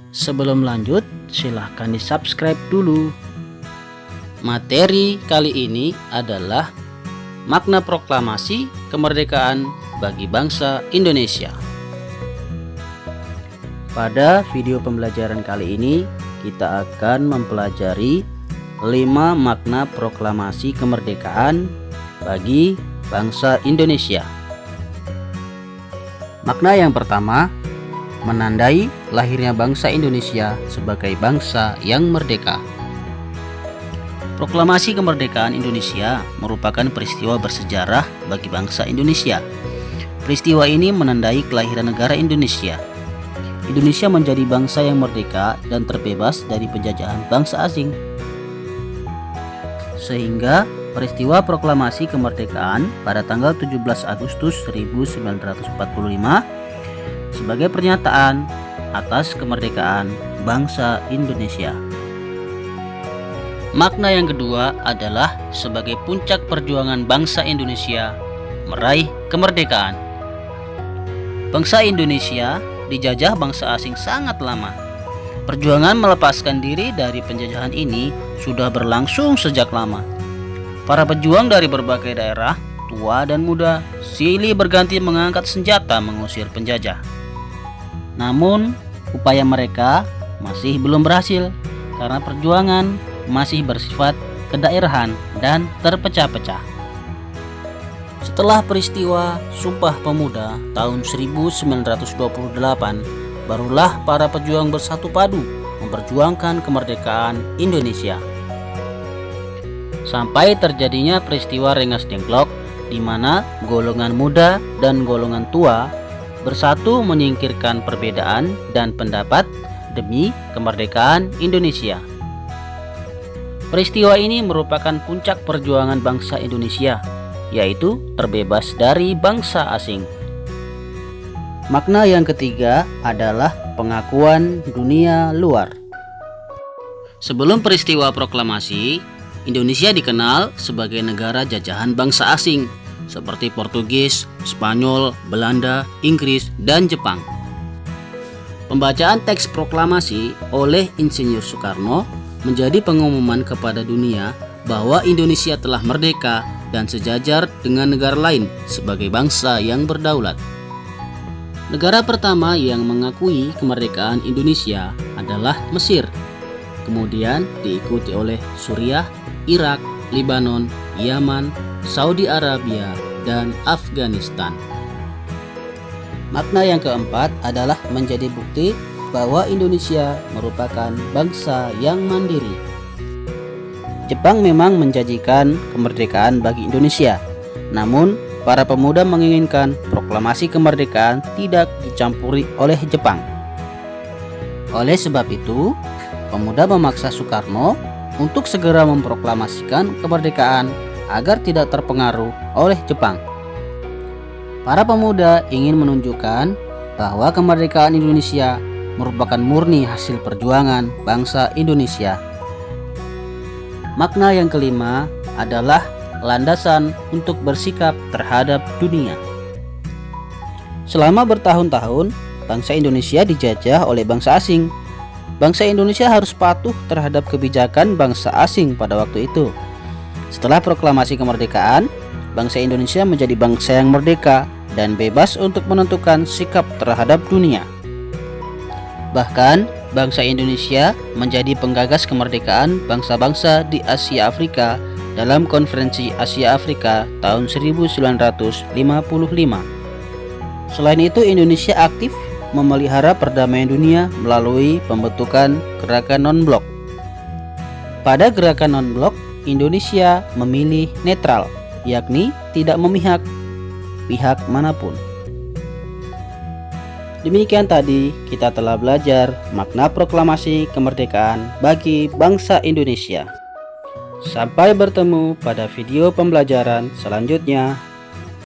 Sebelum lanjut, silahkan di-subscribe dulu. Materi kali ini adalah makna proklamasi kemerdekaan bagi bangsa Indonesia. Pada video pembelajaran kali ini, kita akan mempelajari 5 makna proklamasi kemerdekaan bagi bangsa Indonesia. Makna yang pertama, menandai lahirnya bangsa Indonesia sebagai bangsa yang merdeka. Proklamasi kemerdekaan Indonesia merupakan peristiwa bersejarah bagi bangsa Indonesia. Peristiwa ini menandai kelahiran negara Indonesia. Indonesia menjadi bangsa yang merdeka dan terbebas dari penjajahan bangsa asing. Sehingga peristiwa proklamasi kemerdekaan pada tanggal 17 Agustus 1945 sebagai pernyataan atas kemerdekaan bangsa Indonesia. Makna yang kedua adalah sebagai puncak perjuangan bangsa Indonesia meraih kemerdekaan. Bangsa Indonesia dijajah bangsa asing sangat lama. Perjuangan melepaskan diri dari penjajahan ini sudah berlangsung sejak lama. Para pejuang dari berbagai daerah, tua dan muda, silih berganti mengangkat senjata mengusir penjajah. Namun, upaya mereka masih belum berhasil karena perjuangan masih bersifat kedaerahan dan terpecah-pecah. Setelah peristiwa Sumpah Pemuda tahun 1928, barulah para pejuang bersatu padu memperjuangkan kemerdekaan Indonesia. Sampai terjadinya peristiwa Rengas Dengklok, di mana golongan muda dan golongan tua bersatu menyingkirkan perbedaan dan pendapat demi kemerdekaan Indonesia. Peristiwa ini merupakan puncak perjuangan bangsa Indonesia, yaitu terbebas dari bangsa asing. Makna yang ketiga adalah pengakuan dunia luar. Sebelum peristiwa proklamasi, Indonesia dikenal sebagai negara jajahan bangsa asing seperti Portugis, Spanyol, Belanda, Inggris, dan Jepang. Pembacaan teks proklamasi oleh Insinyur Soekarno menjadi pengumuman kepada dunia bahwa Indonesia telah merdeka dan sejajar dengan negara lain sebagai bangsa yang berdaulat. Negara pertama yang mengakui kemerdekaan Indonesia adalah Mesir. Kemudian diikuti oleh Suriah, Irak, Lebanon, Yaman, Saudi Arabia, dan Afghanistan. Makna yang keempat adalah menjadi bukti bahwa Indonesia merupakan bangsa yang mandiri. Jepang memang menjanjikan kemerdekaan bagi Indonesia, namun para pemuda menginginkan proklamasi kemerdekaan tidak dicampuri oleh Jepang. Oleh sebab itu, pemuda memaksa Soekarno untuk segera memproklamasikan kemerdekaan agar tidak terpengaruh oleh Jepang. Para pemuda ingin menunjukkan bahwa kemerdekaan Indonesia merupakan murni hasil perjuangan bangsa Indonesia. Makna yang kelima adalah landasan untuk bersikap terhadap dunia. Selama bertahun-tahun, bangsa Indonesia dijajah oleh bangsa asing. Bangsa Indonesia harus patuh terhadap kebijakan bangsa asing pada waktu itu. Setelah proklamasi kemerdekaan, bangsa Indonesia menjadi bangsa yang merdeka dan bebas untuk menentukan sikap terhadap dunia. Bahkan, bangsa Indonesia menjadi penggagas kemerdekaan bangsa-bangsa di Asia Afrika dalam Konferensi Asia Afrika tahun 1955. Selain itu, Indonesia aktif memelihara perdamaian dunia melalui pembentukan gerakan non-blok. Pada gerakan non-blok, Indonesia memilih netral, yakni tidak memihak pihak manapun. Demikian tadi kita telah belajar makna proklamasi kemerdekaan bagi bangsa Indonesia. Sampai bertemu pada video pembelajaran selanjutnya.